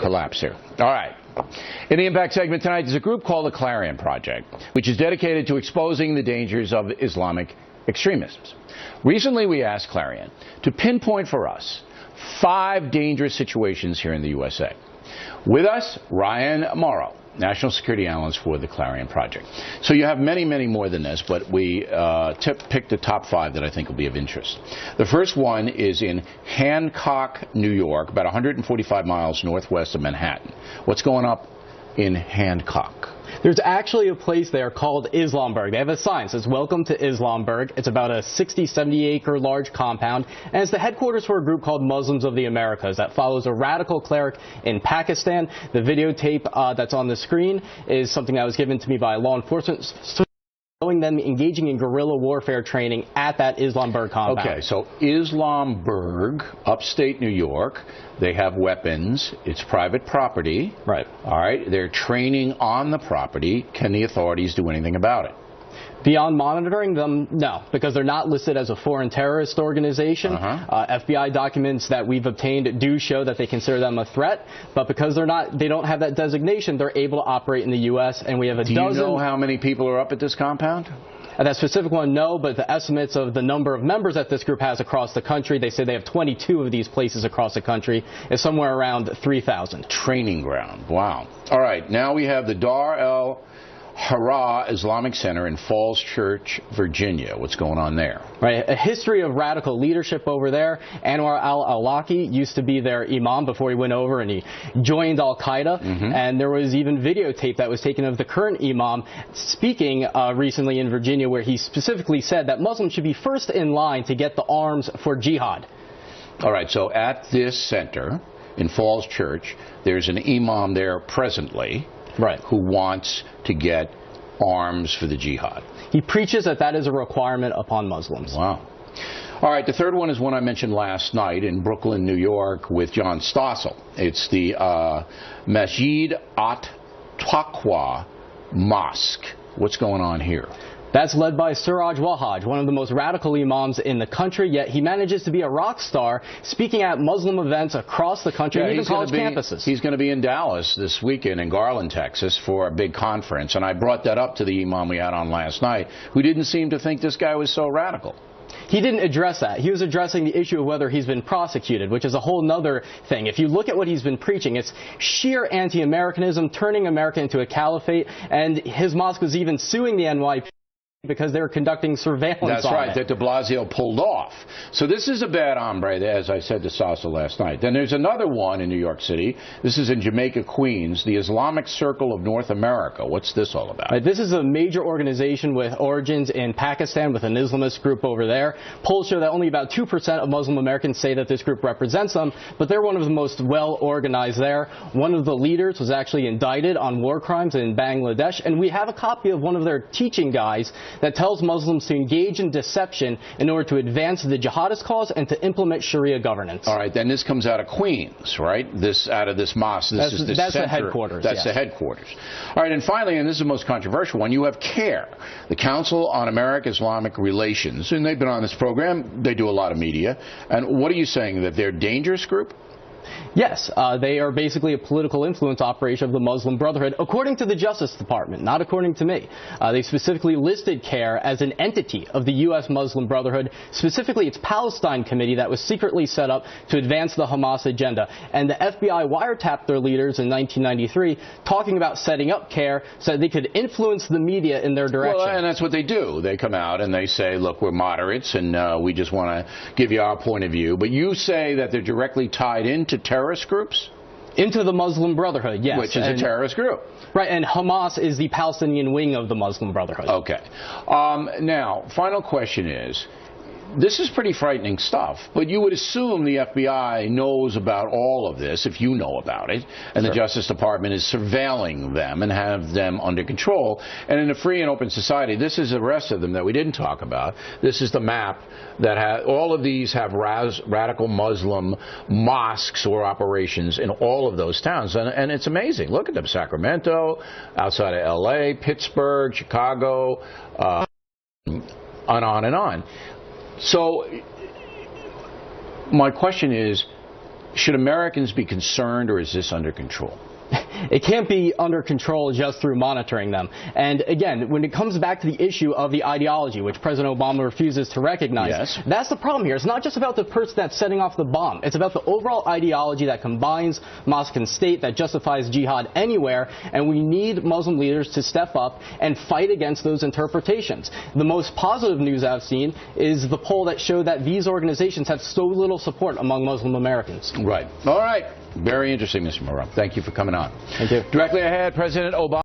collapse here. All right. In the Impact segment tonight, there's a group called the Clarion Project, which is dedicated to exposing the dangers of Islamic extremism. Recently, we asked Clarion to pinpoint for us 5 dangerous situations here in the USA. With us, Ryan Morrow, National Security Analyst for the Clarion Project. So you have many, many more than this, but we picked the top 5 that I think will be of interest. The first one is in Hancock, New York, about 145 miles northwest of Manhattan. What's going up in Hancock? There's actually a place there called Islamburg. They have a sign that says, "Welcome to Islamburg." It's about a 60, 70-acre large compound, and it's the headquarters for a group called Muslims of the Americas that follows a radical cleric in Pakistan. The videotape that's on the screen is something that was given to me by law enforcement, showing them engaging in guerrilla warfare training at that Islamburg compound. Okay, so Islamburg, upstate New York, they have weapons. It's private property. Right. All right, they're training on the property. Can the authorities do anything about it? Beyond monitoring them, no, because they're not listed as a foreign terrorist organization. FBI documents that we've obtained do show that they consider them a threat, but because they don't have that designation, they're able to operate in the U.S. and we have a dozen. Do you know how many people are up at this compound? That specific one, no, but the estimates of the number of members that this group has across the country, they say they have 22 of these places across the country, is somewhere around 3,000. Training ground. Wow. All right, now we have the Dar el Hara Islamic Center in Falls Church, Virginia. What's going on there? Right, a history of radical leadership over there. Anwar al-Awlaki used to be their imam before he went over and he joined Al-Qaeda. And there was even videotape that was taken of the current imam speaking recently in Virginia, where he specifically said that Muslims should be first in line to get the arms for jihad. All right, so at this center in Falls Church, there's an imam there presently. Right. Who wants to get arms for the jihad. He preaches that that is a requirement upon Muslims. Wow. All right, the third one is one I mentioned last night in Brooklyn, New York, with John Stossel. It's the Masjid at-Taqwa Mosque. What's going on here? That's led by Suraj Wahaj, one of the most radical imams in the country, yet he manages to be a rock star, speaking at Muslim events across the country, and even college campuses. He's going to be in Dallas this weekend in Garland, Texas, for a big conference, and I brought that up to the imam we had on last night, who didn't seem to think this guy was so radical. He didn't address that. He was addressing the issue of whether he's been prosecuted, which is a whole nother thing. If you look at what he's been preaching, it's sheer anti-Americanism, turning America into a caliphate, and his mosque was even suing the NYPD because they were conducting surveillance on it. That's right, that de Blasio pulled off. So this is a bad hombre, as I said to Sasa last night. Then there's another one in New York City. This is in Jamaica, Queens, the Islamic Circle of North America. What's this all about? This is a major organization with origins in Pakistan, with an Islamist group over there. Polls show that only about 2% of Muslim Americans say that this group represents them, but they're one of the most well-organized there. One of the leaders was actually indicted on war crimes in Bangladesh, and we have a copy of one of their teaching guides that tells Muslims to engage in deception in order to advance the jihadist cause and to implement Sharia governance. All right, then this comes out of Queens, right? This out of this mosque. That's the headquarters. That's the headquarters. All right, and finally, and this is the most controversial one, you have CARE, the Council on American-Islamic Relations, and they've been on this program. They do a lot of media. And what are you saying, that they're a dangerous group? Yes, they are basically a political influence operation of the Muslim Brotherhood, according to the Justice Department, not according to me. They specifically listed CARE as an entity of the U.S. Muslim Brotherhood, specifically its Palestine committee that was secretly set up to advance the Hamas agenda. And the FBI wiretapped their leaders in 1993, talking about setting up CARE so that they could influence the media in their direction. Well, and that's what they do. They come out and they say, look, we're moderates and we just want to give you our point of view. But you say that they're directly tied into terrorist groups? Into the Muslim Brotherhood, yes. Which is a terrorist group. Right, and Hamas is the Palestinian wing of the Muslim Brotherhood. Okay. Now, final question is, this is pretty frightening stuff, but you would assume the FBI knows about all of this, if you know about it, and the Justice Department is surveilling them and have them under control. And in a free and open society, this is the rest of them that we didn't talk about. This is the map that all of these have radical Muslim mosques or operations in all of those towns. And it's amazing. Look at them. Sacramento, outside of L.A., Pittsburgh, Chicago, on and on. So my question is, Should Americans be concerned, or is this under control? It can't be under control just through monitoring them. And again, when it comes back to the issue of the ideology, which President Obama refuses to recognize, yes, that's the problem here. It's not just about the person that's setting off the bomb. It's about the overall ideology that combines mosque and state, that justifies jihad anywhere, and we need Muslim leaders to step up and fight against those interpretations. The most positive news I've seen is the poll that showed that these organizations have so little support among Muslim Americans. Right. All right. Very interesting, Mr. Moreau. Thank you for coming on. Thank you. Directly ahead, President Obama